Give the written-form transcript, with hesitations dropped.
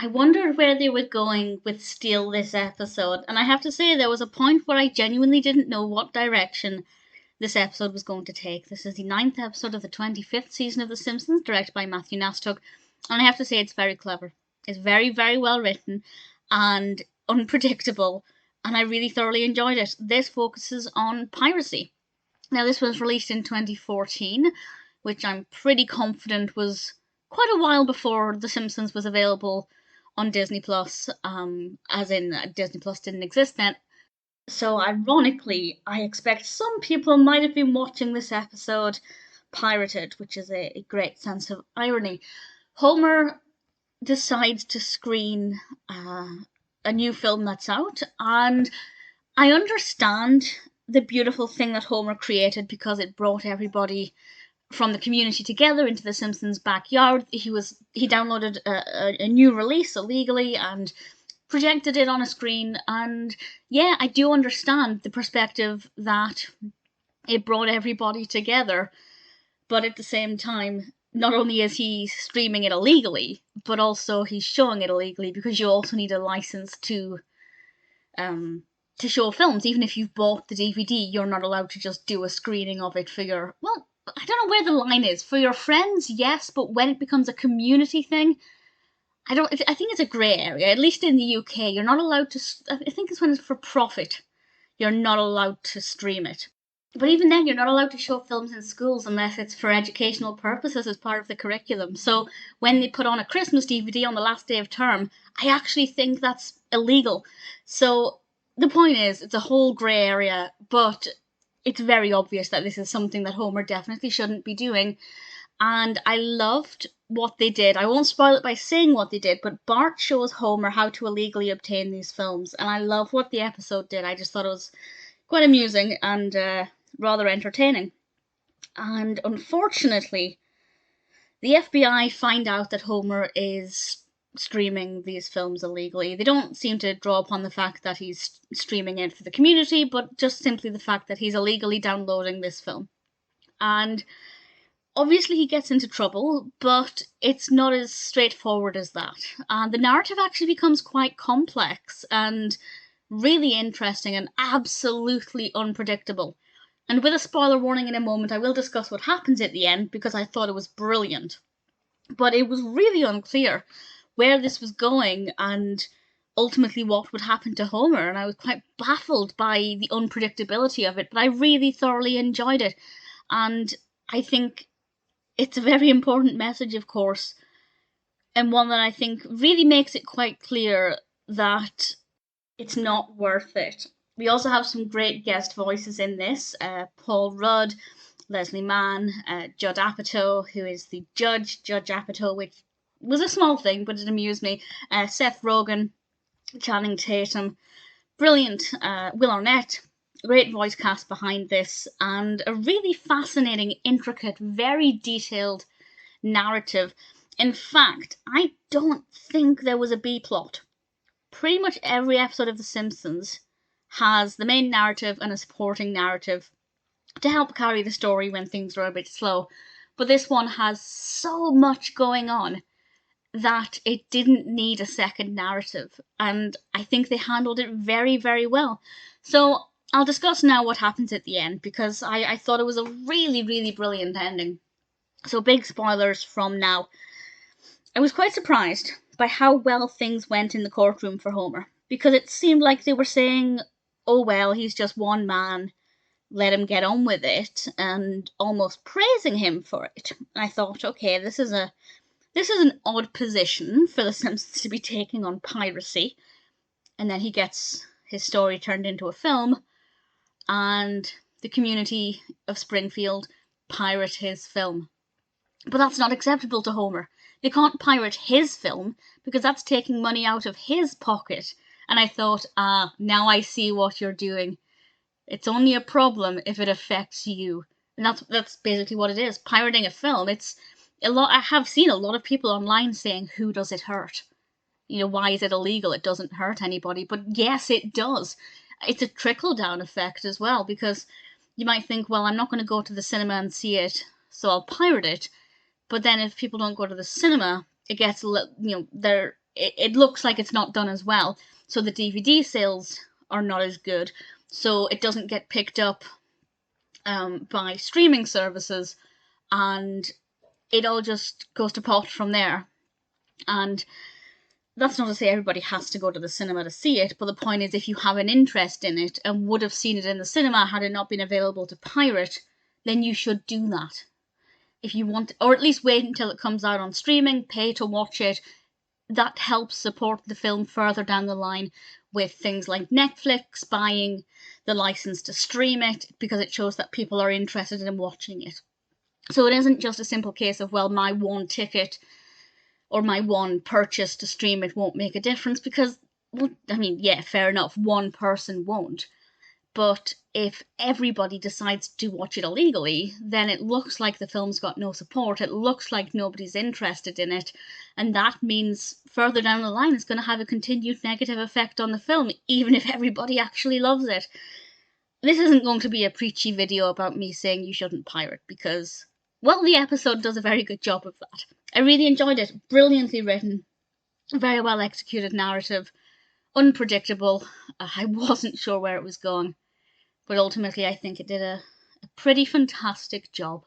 I wondered where they were going with Steele this episode, and I have to say there was a point where I genuinely didn't know what direction this episode was going to take. This is the 9th episode of the 25th season of The Simpsons, directed by Matthew Nastuk, and I have to say it's very clever. It's very, very well written and unpredictable, and I really thoroughly enjoyed it. This focuses on piracy. Now, this was released in 2014, which I'm pretty confident was quite a while before The Simpsons was available on Disney Plus, as in Disney Plus didn't exist then. So ironically, I expect some people might have been watching this episode pirated, which is a great sense of irony. Homer decides to screen a new film that's out, and I understand the beautiful thing that Homer created because it brought everybody from the community together into the Simpsons' backyard. He downloaded a new release illegally and projected it on a screen, and yeah, I do understand the perspective that it brought everybody together, but at the same time, not only is he streaming it illegally, but also he's showing it illegally because you also need a license to show films. Even if you've bought the DVD, you're not allowed to just do a screening of it for your, well, I don't know where the line is. For your friends, yes, but when it becomes a community thing, I think it's a grey area. At least in the UK, you're not allowed to, I think it's when it's for profit, you're not allowed to stream it. But even then, you're not allowed to show films in schools unless it's for educational purposes as part of the curriculum. So when they put on a Christmas DVD on the last day of term, I actually think that's illegal. So the point is, it's a whole grey area, but it's very obvious that this is something that Homer definitely shouldn't be doing. And I loved what they did. I won't spoil it by saying what they did, but Bart shows Homer how to illegally obtain these films, and I love what the episode did. I just thought it was quite amusing and rather entertaining. And unfortunately, the FBI find out that Homer is streaming these films illegally. They don't seem to draw upon the fact that he's streaming it for the community, but just simply the fact that he's illegally downloading this film. And obviously he gets into trouble, but it's not as straightforward as that. And the narrative actually becomes quite complex and really interesting and absolutely unpredictable. And with a spoiler warning in a moment, I will discuss what happens at the end because I thought it was brilliant. But it was really unclear where this was going and ultimately what would happen to Homer, and I was quite baffled by the unpredictability of it, but I really thoroughly enjoyed it. And I think it's a very important message, of course, and one that I think really makes it quite clear that it's not worth it. We also have some great guest voices in this. Paul Rudd, Leslie Mann, Judd Apatow, who is the judge, Judge Apatow, which was a small thing, but it amused me. Seth Rogen, Channing Tatum, brilliant. Will Arnett, great voice cast behind this, and a really fascinating, intricate, very detailed narrative. In fact, I don't think there was a B-plot. Pretty much every episode of The Simpsons has the main narrative and a supporting narrative to help carry the story when things are a bit slow. But this one has so much going on that it didn't need a second narrative, and I think they handled it very, very well. So I'll discuss now what happens at the end, because I thought it was a really, really brilliant ending. So big spoilers from now. I was quite surprised by how well things went in the courtroom for Homer, because it seemed like they were saying, oh well, he's just one man, let him get on with it, and almost praising him for it. And I thought, okay, this is an odd position for the Simpsons to be taking on piracy. And then he gets his story turned into a film, and the community of Springfield pirate his film. But that's not acceptable to Homer. They can't pirate his film, because that's taking money out of his pocket. And I thought, now I see what you're doing. It's only a problem if it affects you. And that's basically what it is. Pirating a film, it's a lot. I have seen a lot of people online saying, who does it hurt? You know, why is it illegal? It doesn't hurt anybody. But yes, it does. It's a trickle-down effect as well, because you might think, well, I'm not going to go to the cinema and see it, so I'll pirate it. But then if people don't go to the cinema, it gets, it looks like it's not done as well. So the DVD sales are not as good. So it doesn't get picked up by streaming services, and it all just goes to pot from there. And that's not to say everybody has to go to the cinema to see it, but the point is, if you have an interest in it and would have seen it in the cinema had it not been available to pirate, then you should do that. If you want, or at least wait until it comes out on streaming, pay to watch it. That helps support the film further down the line with things like Netflix buying the license to stream it, because it shows that people are interested in watching it. So it isn't just a simple case of, well, my one ticket or my one purchase to stream it won't make a difference, because, well, I mean, yeah, fair enough, one person won't. But if everybody decides to watch it illegally, then it looks like the film's got no support. It looks like nobody's interested in it. And that means further down the line it's going to have a continued negative effect on the film, even if everybody actually loves it. This isn't going to be a preachy video about me saying you shouldn't pirate, because, well, the episode does a very good job of that. I really enjoyed it. Brilliantly written. Very well executed narrative. Unpredictable. I wasn't sure where it was going. But ultimately, I think it did a pretty fantastic job.